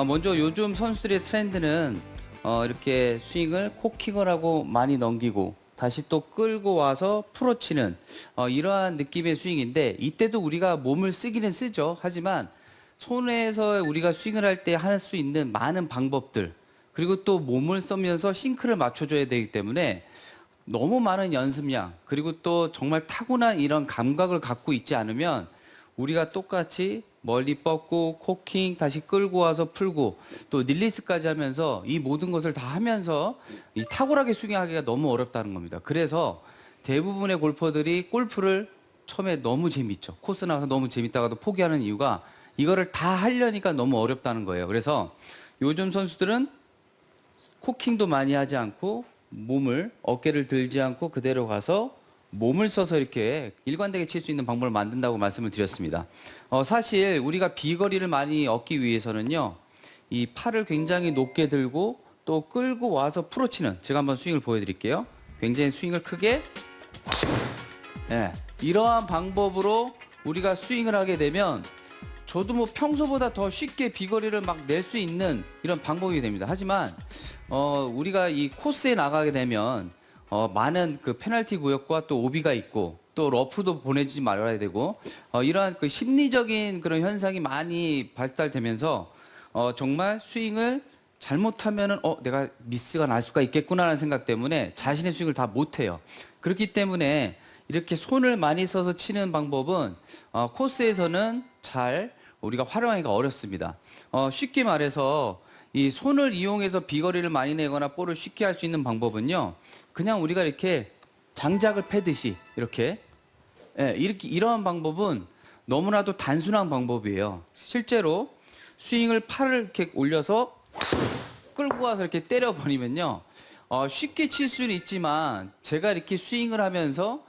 먼저 요즘 선수들의 트렌드는 이렇게 스윙을 코킹을 하고 많이 넘기고 다시 또 끌고 와서 풀어치는 이러한 느낌의 스윙인데 이때도 우리가 몸을 쓰기는 쓰죠. 하지만 손에서 우리가 스윙을 할 때 할 수 있는 많은 방법들 그리고 또 몸을 쓰면서 싱크를 맞춰줘야 되기 때문에 너무 많은 연습량 그리고 또 정말 타고난 이런 감각을 갖고 있지 않으면 우리가 똑같이 멀리 뻗고 코킹 다시 끌고 와서 풀고 또 릴리스까지 하면서 이 모든 것을 다 하면서 이 탁월하게 스윙하기가 너무 어렵다는 겁니다. 그래서 대부분의 골퍼들이 골프를 처음에 너무 재밌죠. 코스 나가서 너무 재밌다가도 포기하는 이유가 이거를 다 하려니까 너무 어렵다는 거예요. 그래서 요즘 선수들은 코킹도 많이 하지 않고 몸을 어깨를 들지 않고 그대로 가서 몸을 써서 이렇게 일관되게 칠 수 있는 방법을 만든다고 말씀을 드렸습니다. 사실 우리가 비거리를 많이 얻기 위해서는요, 이 팔을 굉장히 높게 들고 또 끌고 와서 풀어치는 제가 한번 스윙을 보여드릴게요. 굉장히 스윙을 크게, 네, 이러한 방법으로 우리가 스윙을 하게 되면 저도 뭐 평소보다 더 쉽게 비거리를 막 낼 수 있는 이런 방법이 됩니다. 하지만 우리가 이 코스에 나가게 되면 많은 그 페널티 구역과 또 오비가 있고 또 러프도 보내지 말아야 되고 이러한 그 심리적인 그런 현상이 많이 발달되면서 정말 스윙을 잘못하면은 내가 미스가 날 수가 있겠구나라는 생각 때문에 자신의 스윙을 다 못해요. 그렇기 때문에 이렇게 손을 많이 써서 치는 방법은 코스에서는 잘 우리가 활용하기가 어렵습니다. 쉽게 말해서 이 손을 이용해서 비거리를 많이 내거나 볼을 쉽게 할 수 있는 방법은요. 그냥 우리가 이렇게 장작을 패듯이 이렇게, 예, 이렇게 이러한 방법은 너무나도 단순한 방법이에요. 실제로 스윙을 팔을 이렇게 올려서 끌고 와서 이렇게 때려버리면요. 쉽게 칠 수는 있지만 제가 이렇게 스윙을 하면서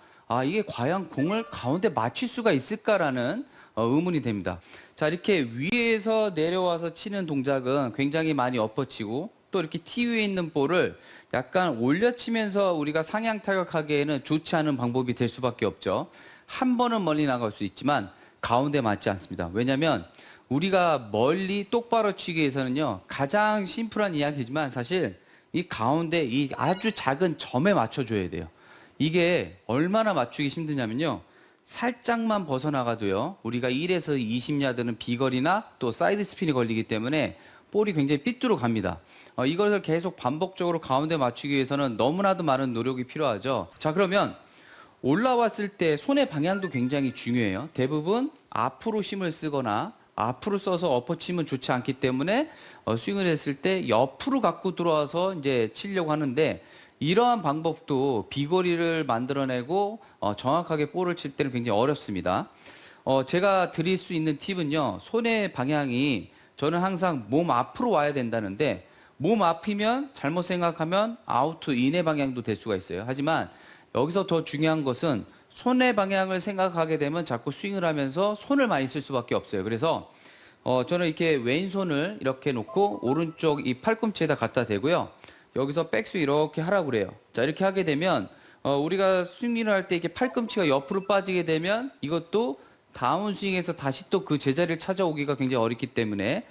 이게 과연 공을 가운데 맞출 수가 있을까라는 의문이 됩니다. 자, 이렇게 위에서 내려와서 치는 동작은 굉장히 많이 엎어치고 또 이렇게 티 위에 있는 볼을 약간 올려치면서 우리가 상향 타격하기에는 좋지 않은 방법이 될 수밖에 없죠. 한 번은 멀리 나갈 수 있지만 가운데 맞지 않습니다. 왜냐하면 우리가 멀리 똑바로 치기 위해서는요, 가장 심플한 이야기지만 사실 이 가운데 이 아주 작은 점에 맞춰줘야 돼요. 이게 얼마나 맞추기 힘드냐면요. 살짝만 벗어나가도요. 우리가 1에서 20야드는 비거리나 또 사이드 스핀이 걸리기 때문에 볼이 굉장히 삐뚤어 갑니다. 이것을 계속 반복적으로 가운데 맞추기 위해서는 너무나도 많은 노력이 필요하죠. 자, 그러면 올라왔을 때 손의 방향도 굉장히 중요해요. 대부분 앞으로 힘을 쓰거나 앞으로 써서 엎어치면 좋지 않기 때문에 스윙을 했을 때 옆으로 갖고 들어와서 이제 치려고 하는데 이러한 방법도 비거리를 만들어내고 정확하게 볼을 칠 때는 굉장히 어렵습니다. 제가 드릴 수 있는 팁은요. 손의 방향이 저는 항상 몸 앞으로 와야 된다는데 몸 앞이면 잘못 생각하면 아웃 인의 방향도 될 수가 있어요. 하지만 여기서 더 중요한 것은 손의 방향을 생각하게 되면 자꾸 스윙을 하면서 손을 많이 쓸 수밖에 없어요. 그래서 저는 이렇게 왼손을 이렇게 놓고 오른쪽 이 팔꿈치에다 갖다 대고요. 여기서 백스윙 이렇게 하라고 그래요. 자, 이렇게 하게 되면 우리가 스윙을 할 때 이렇게 팔꿈치가 옆으로 빠지게 되면 이것도 다운스윙에서 다시 또 그 제자리를 찾아오기가 굉장히 어렵기 때문에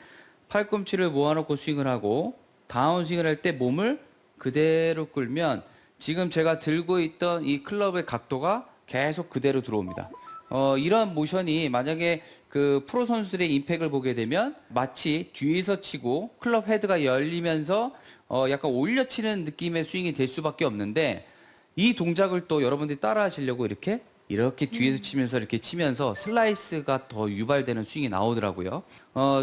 팔꿈치를 모아놓고 스윙을 하고 다운스윙을 할 때 몸을 그대로 끌면 지금 제가 들고 있던 이 클럽의 각도가 계속 그대로 들어옵니다. 이런 모션이 만약에 그 프로 선수들의 임팩을 보게 되면 마치 뒤에서 치고 클럽 헤드가 열리면서 약간 올려치는 느낌의 스윙이 될 수밖에 없는데 이 동작을 또 여러분들이 따라 하시려고 이렇게 뒤에서 치면서 이렇게 치면서 슬라이스가 더 유발되는 스윙이 나오더라고요.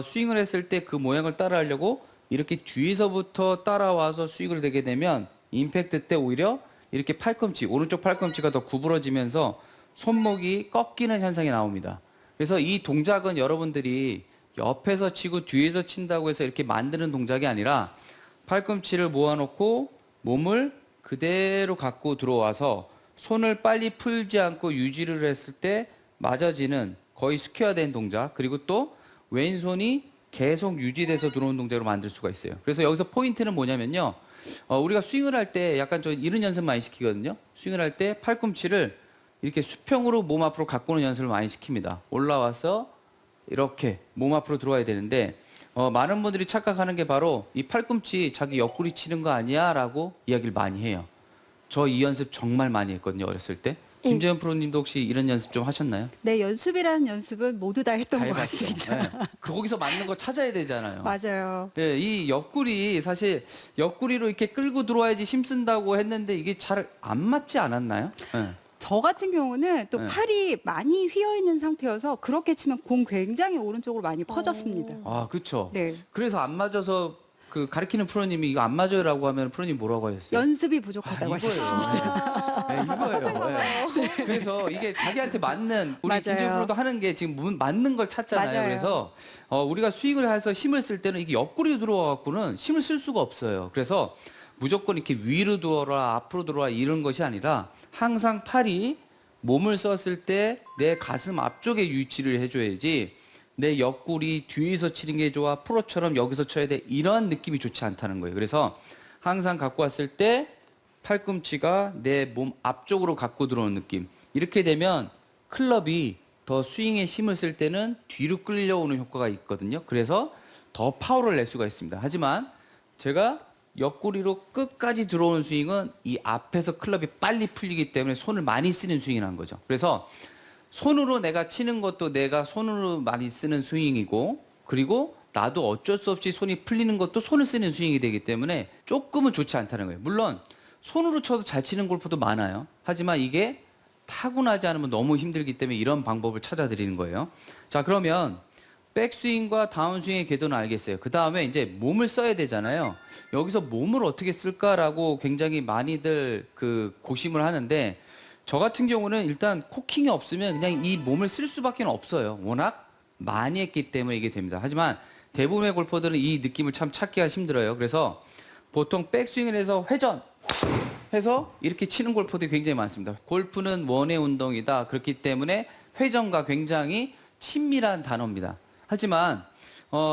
스윙을 했을 때 그 모양을 따라 하려고 이렇게 뒤에서부터 따라와서 스윙을 되게 되면 임팩트 때 오히려 이렇게 팔꿈치, 오른쪽 팔꿈치가 더 구부러지면서 손목이 꺾이는 현상이 나옵니다. 그래서 이 동작은 여러분들이 옆에서 치고 뒤에서 친다고 해서 이렇게 만드는 동작이 아니라 팔꿈치를 모아놓고 몸을 그대로 갖고 들어와서 손을 빨리 풀지 않고 유지를 했을 때 맞아지는 거의 스퀘어된 동작 그리고 또 왼손이 계속 유지돼서 들어오는 동작으로 만들 수가 있어요. 그래서 여기서 포인트는 뭐냐면요. 우리가 스윙을 할 때 약간 저 이런 연습 많이 시키거든요. 스윙을 할 때 팔꿈치를 이렇게 수평으로 몸 앞으로 갖고 오는 연습을 많이 시킵니다. 올라와서 이렇게 몸 앞으로 들어와야 되는데 많은 분들이 착각하는 게 바로 이 팔꿈치 자기 옆구리 치는 거 아니야? 라고 이야기를 많이 해요. 저 이 연습 정말 많이 했거든요, 어렸을 때. 김재현 프로님도 혹시 이런 연습 좀 하셨나요? 네, 연습이라는 연습은 모두 다 했던 다 것 해봤죠. 같습니다. 네. 거기서 맞는 거 찾아야 되잖아요. 맞아요. 네, 이 옆구리 사실 옆구리로 이렇게 끌고 들어와야지 힘쓴다고 했는데 이게 잘 안 맞지 않았나요? 네. 저 같은 경우는 또 네. 팔이 많이 휘어 있는 상태여서 그렇게 치면 공 굉장히 오른쪽으로 많이 퍼졌습니다. 아, 그렇죠. 네. 그래서 안 맞아서 그 가르치는 프로님이 이거 안 맞아요라고 하면 프로님 뭐라고 하셨어요? 연습이 부족하다고 하셨습니다. 네, 이거예요. 네. 그래서 이게 자기한테 맞는 우리 맞아요. 김재현 프로도 하는 게 지금 맞는 걸 찾잖아요. 맞아요. 그래서 우리가 스윙을 해서 힘을 쓸 때는 이게 옆구리로 들어와 갖고는 힘을 쓸 수가 없어요. 그래서 무조건 이렇게 위로 들어와 앞으로 들어와 이런 것이 아니라 항상 팔이 몸을 썼을 때 내 가슴 앞쪽에 위치를 해줘야지 내 옆구리 뒤에서 치는 게 좋아 프로처럼 여기서 쳐야 돼 이런 느낌이 좋지 않다는 거예요. 그래서 항상 갖고 왔을 때 팔꿈치가 내 몸 앞쪽으로 갖고 들어오는 느낌. 이렇게 되면 클럽이 더 스윙에 힘을 쓸 때는 뒤로 끌려오는 효과가 있거든요. 그래서 더 파워를 낼 수가 있습니다. 하지만 제가 옆구리로 끝까지 들어오는 스윙은 이 앞에서 클럽이 빨리 풀리기 때문에 손을 많이 쓰는 스윙이 난 거죠. 그래서 손으로 내가 치는 것도 내가 손으로 많이 쓰는 스윙이고 그리고 나도 어쩔 수 없이 손이 풀리는 것도 손을 쓰는 스윙이 되기 때문에 조금은 좋지 않다는 거예요. 물론 손으로 쳐도 잘 치는 골퍼도 많아요. 하지만 이게 타고나지 않으면 너무 힘들기 때문에 이런 방법을 찾아드리는 거예요. 자, 그러면 백스윙과 다운스윙의 궤도는 알겠어요. 그 다음에 이제 몸을 써야 되잖아요. 여기서 몸을 어떻게 쓸까라고 굉장히 많이들 그 고심을 하는데 저 같은 경우는 일단 코킹이 없으면 그냥 이 몸을 쓸 수밖에 없어요. 워낙 많이 했기 때문에 이게 됩니다. 하지만 대부분의 골퍼들은 이 느낌을 참 찾기가 힘들어요. 그래서 보통 백스윙을 해서 회전 해서 이렇게 치는 골퍼들이 굉장히 많습니다. 골프는 원의 운동이다. 그렇기 때문에 회전과 굉장히 친밀한 단어입니다. 하지만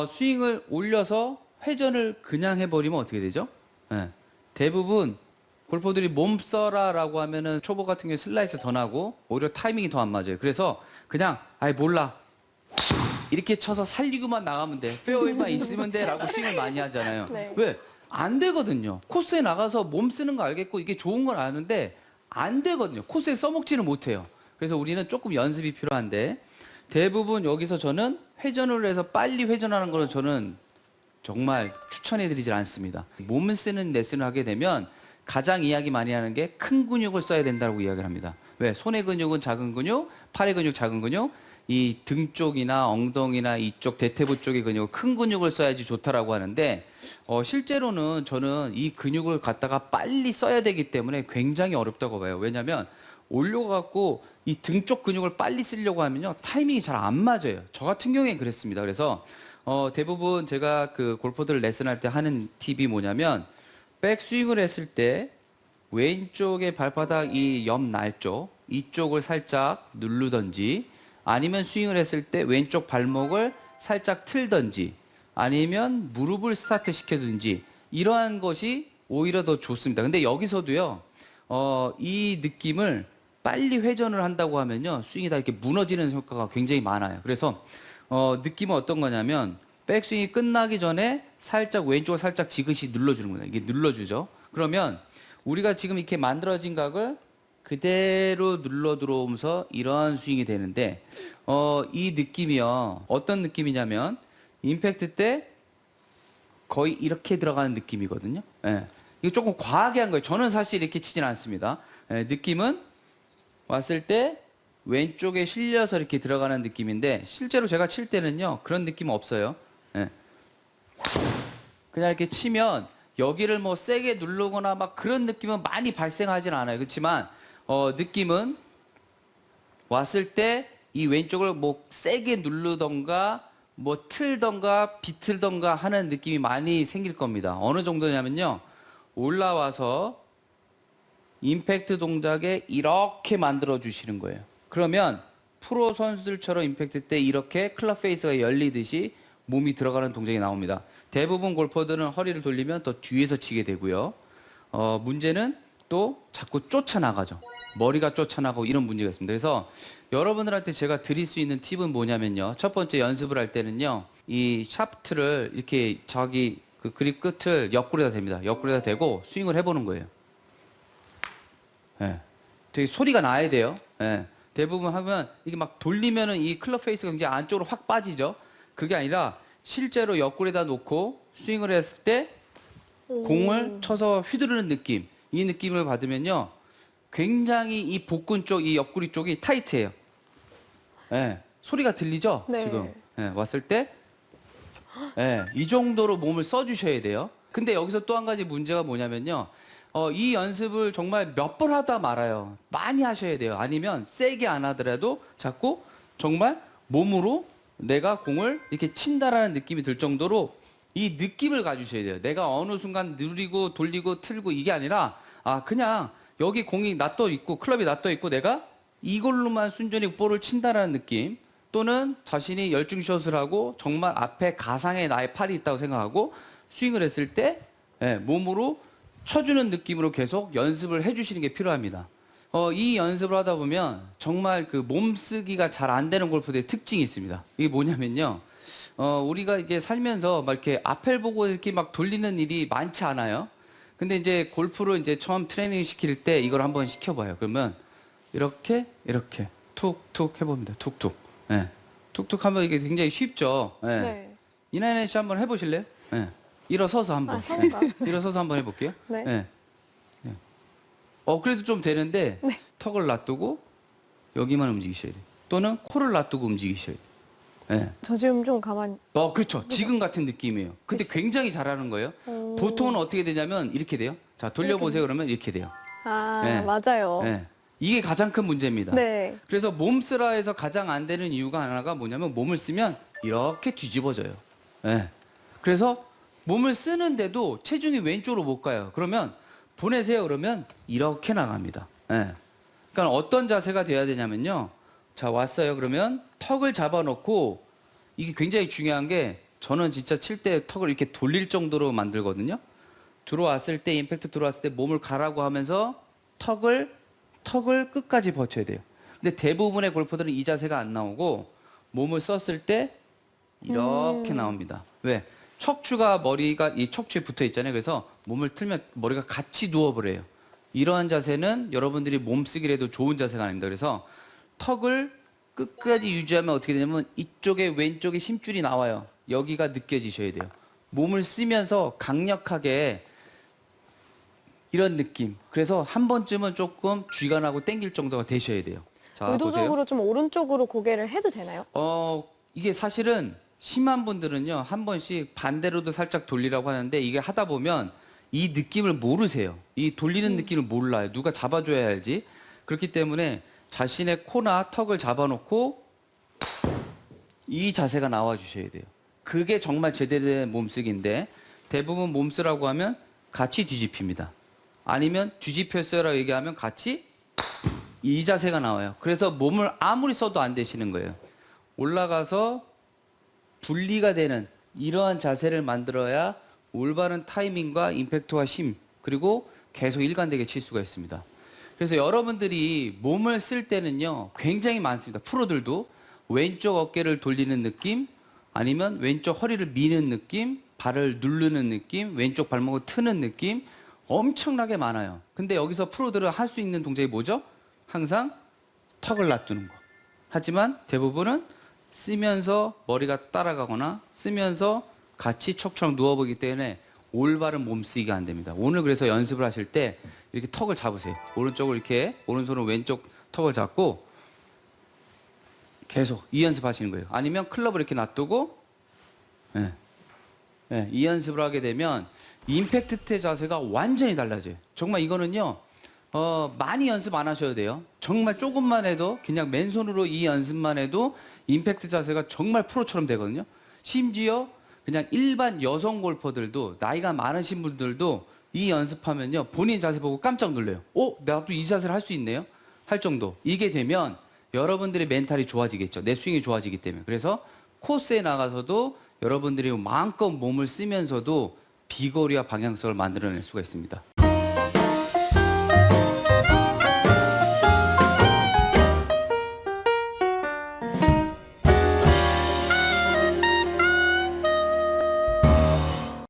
스윙을 올려서 회전을 그냥 해버리면 어떻게 되죠? 네. 대부분 골퍼들이 몸 써라라고 하면은 초보 같은 경우에 슬라이스 더 나고 오히려 타이밍이 더 안 맞아요. 그래서 그냥 아이 몰라 이렇게 쳐서 살리고만 나가면 돼. 페어웨이만 있으면 돼라고 스윙을 많이 하잖아요. 네. 왜? 안 되거든요. 코스에 나가서 몸 쓰는 거 알겠고 이게 좋은 건 아는데 안 되거든요. 코스에 써먹지는 못해요. 그래서 우리는 조금 연습이 필요한데 대부분 여기서 저는 회전을 해서 빨리 회전하는 거는 저는 정말 추천해드리질 않습니다. 몸을 쓰는 레슨을 하게 되면 가장 이야기 많이 하는 게 큰 근육을 써야 된다고 이야기를 합니다. 왜? 손의 근육은 작은 근육, 팔의 근육 작은 근육, 이 등 쪽이나 엉덩이나 이쪽 대퇴부 쪽의 근육, 큰 근육을 써야지 좋다라고 하는데 실제로는 저는 이 근육을 갖다가 빨리 써야 되기 때문에 굉장히 어렵다고 봐요. 왜냐하면 올려갖고 이 등 쪽 근육을 빨리 쓰려고 하면요 타이밍이 잘 안 맞아요. 저 같은 경우엔 그랬습니다. 그래서 대부분 제가 그 골퍼들 레슨할 때 하는 팁이 뭐냐면 백스윙을 했을 때 왼쪽의 발바닥 이 옆 날 쪽 이쪽을 살짝 누르던지 아니면 스윙을 했을 때 왼쪽 발목을 살짝 틀던지 아니면 무릎을 스타트 시켜든지 이러한 것이 오히려 더 좋습니다. 근데 여기서도요 이 느낌을 빨리 회전을 한다고 하면요 스윙이 다 이렇게 무너지는 효과가 굉장히 많아요. 그래서 느낌은 어떤 거냐면 백스윙이 끝나기 전에 살짝 왼쪽을 살짝 지그시 눌러주는 거예요. 이게 눌러주죠. 그러면 우리가 지금 이렇게 만들어진 각을 그대로 눌러 들어오면서 이런 스윙이 되는데 이 느낌이요 어떤 느낌이냐면 임팩트 때 거의 이렇게 들어가는 느낌이거든요. 예. 이거 조금 과하게 한 거예요. 저는 사실 이렇게 치진 않습니다. 예, 느낌은 왔을 때 왼쪽에 실려서 이렇게 들어가는 느낌인데 실제로 제가 칠 때는요 그런 느낌 없어요. 예. 그냥 이렇게 치면 여기를 뭐 세게 누르거나 막 그런 느낌은 많이 발생하진 않아요. 그렇지만 느낌은 왔을 때 이 왼쪽을 뭐 세게 누르던가 뭐 틀던가 비틀던가 하는 느낌이 많이 생길 겁니다. 어느 정도냐면요 올라와서 임팩트 동작에 이렇게 만들어 주시는 거예요. 그러면 프로 선수들처럼 임팩트 때 이렇게 클럽 페이스가 열리듯이 몸이 들어가는 동작이 나옵니다. 대부분 골퍼들은 허리를 돌리면 더 뒤에서 치게 되고요. 문제는 또 자꾸 쫓아나가죠. 머리가 쫓아나고 이런 문제가 있습니다. 그래서 여러분들한테 제가 드릴 수 있는 팁은 뭐냐면요. 첫 번째 연습을 할 때는요. 이 샤프트를 이렇게 자기 그 그립 끝을 옆구리에다 댑니다. 옆구리에다 대고 스윙을 해보는 거예요. 예. 되게 소리가 나야 돼요. 예. 대부분 하면 이게 막 돌리면은 이 클럽 페이스가 굉장히 안쪽으로 확 빠지죠. 그게 아니라 실제로 옆구리에다 놓고 스윙을 했을 때 공을 쳐서 휘두르는 느낌, 이 느낌을 받으면요. 굉장히 이 복근 쪽, 이 옆구리 쪽이 타이트해요. 예. 소리가 들리죠? 네. 지금. 예. 왔을 때. 예. 이 정도로 몸을 써주셔야 돼요. 근데 여기서 또 한 가지 문제가 뭐냐면요. 이 연습을 정말 몇 번 하다 말아요. 많이 하셔야 돼요. 아니면 세게 안 하더라도 자꾸 정말 몸으로 내가 공을 이렇게 친다라는 느낌이 들 정도로 이 느낌을 가주셔야 돼요. 내가 어느 순간 누리고 돌리고 틀고 이게 아니라 그냥 여기 공이 놔떠 있고 클럽이 놔떠 있고 내가 이걸로만 순전히 볼을 친다라는 느낌, 또는 자신이 열중샷을 하고 정말 앞에 가상의 나의 팔이 있다고 생각하고 스윙을 했을 때 몸으로 쳐주는 느낌으로 계속 연습을 해주시는 게 필요합니다. 이 연습을 하다 보면 정말 그 몸쓰기가 잘 안 되는 골퍼들의 특징이 있습니다. 이게 뭐냐면요. 우리가 이게 살면서 막 이렇게 앞을 보고 이렇게 막 돌리는 일이 많지 않아요. 근데 이제 골프를 이제 처음 트레이닝 시킬 때 이걸 한번 시켜봐요. 그러면 이렇게 툭툭 해봅니다. 툭툭. 예. 툭툭 하면 이게 굉장히 쉽죠. 예. 네. 이나연 씨 한번 해보실래요? 예. 일어서서 한번. 서운가? 일어서서 한번 해볼게요. 네. 예. 예. 그래도 좀 되는데 네. 턱을 놔두고 여기만 움직이셔야 돼요. 또는 코를 놔두고 움직이셔야 돼요. 예. 저 지금 좀 가만히. 그렇죠. 지금 같은 느낌이에요. 근데 굉장히 잘하는 거예요. 보통은 어떻게 되냐면 이렇게 돼요. 자, 돌려보세요. 그러면 이렇게 돼요. 네. 맞아요. 예. 이게 가장 큰 문제입니다. 네. 그래서 몸 쓰라에서 가장 안 되는 이유가 하나가 뭐냐면 몸을 쓰면 이렇게 뒤집어져요. 예. 그래서 몸을 쓰는데도 체중이 왼쪽으로 못 가요. 그러면 보내세요. 그러면 이렇게 나갑니다. 예. 그러니까 어떤 자세가 돼야 되냐면요. 자, 왔어요. 그러면 턱을 잡아놓고, 이게 굉장히 중요한 게 저는 진짜 칠 때 턱을 이렇게 돌릴 정도로 만들거든요. 들어왔을 때, 임팩트 들어왔을 때 몸을 가라고 하면서 턱을 끝까지 버텨야 돼요. 근데 대부분의 골퍼들은 이 자세가 안 나오고 몸을 썼을 때 이렇게 나옵니다. 왜? 척추가 머리가 이 척추에 붙어 있잖아요. 그래서 몸을 틀면 머리가 같이 누워버려요. 이러한 자세는 여러분들이 몸 쓰기를 해도 좋은 자세가 아닙니다. 그래서 턱을 끝까지 유지하면 어떻게 되냐면 이쪽에 왼쪽에 심줄이 나와요. 여기가 느껴지셔야 돼요. 몸을 쓰면서 강력하게 이런 느낌. 그래서 한 번쯤은 조금 쥐가 나고 땡길 정도가 되셔야 돼요. 자, 의도적으로 보세요. 좀 오른쪽으로 고개를 해도 되나요? 이게 사실은 심한 분들은요, 한 번씩 반대로도 살짝 돌리라고 하는데 이게 하다 보면 이 느낌을 모르세요. 이 돌리는 느낌을 몰라요. 누가 잡아줘야 알지. 그렇기 때문에 자신의 코나 턱을 잡아놓고 이 자세가 나와 주셔야 돼요. 그게 정말 제대로 된 몸쓰기인데 대부분 몸쓰라고 하면 같이 뒤집힙니다. 아니면 뒤집혔어요라고 얘기하면 같이 이 자세가 나와요. 그래서 몸을 아무리 써도 안 되시는 거예요. 올라가서 분리가 되는 이러한 자세를 만들어야 올바른 타이밍과 임팩트와 힘, 그리고 계속 일관되게 칠 수가 있습니다. 그래서 여러분들이 몸을 쓸 때는요, 굉장히 많습니다. 프로들도 왼쪽 어깨를 돌리는 느낌, 아니면 왼쪽 허리를 미는 느낌, 발을 누르는 느낌, 왼쪽 발목을 트는 느낌, 엄청나게 많아요. 근데 여기서 프로들은 할 수 있는 동작이 뭐죠? 항상 턱을 놔두는 거. 하지만 대부분은 쓰면서 머리가 따라가거나 쓰면서 같이 척처럼 누워보기 때문에 올바른 몸쓰기가 안 됩니다. 오늘 그래서 연습을 하실 때 이렇게 턱을 잡으세요. 오른쪽을 이렇게, 오른손은 왼쪽 턱을 잡고 계속 이 연습하시는 거예요. 아니면 클럽을 이렇게 놔두고 이 연습을 하게 되면 임팩트 때 자세가 완전히 달라져요. 정말 이거는요, 많이 연습 안 하셔도 돼요. 정말 조금만 해도, 그냥 맨손으로 이 연습만 해도 임팩트 자세가 정말 프로처럼 되거든요. 심지어 그냥 일반 여성 골퍼들도, 나이가 많으신 분들도 이 연습하면요, 본인 자세 보고 깜짝 놀래요. 나도 이 자세를 할 수 있네요? 할 정도. 이게 되면 여러분들의 멘탈이 좋아지겠죠. 내 스윙이 좋아지기 때문에. 그래서 코스에 나가서도 여러분들이 마음껏 몸을 쓰면서도 비거리와 방향성을 만들어낼 수가 있습니다.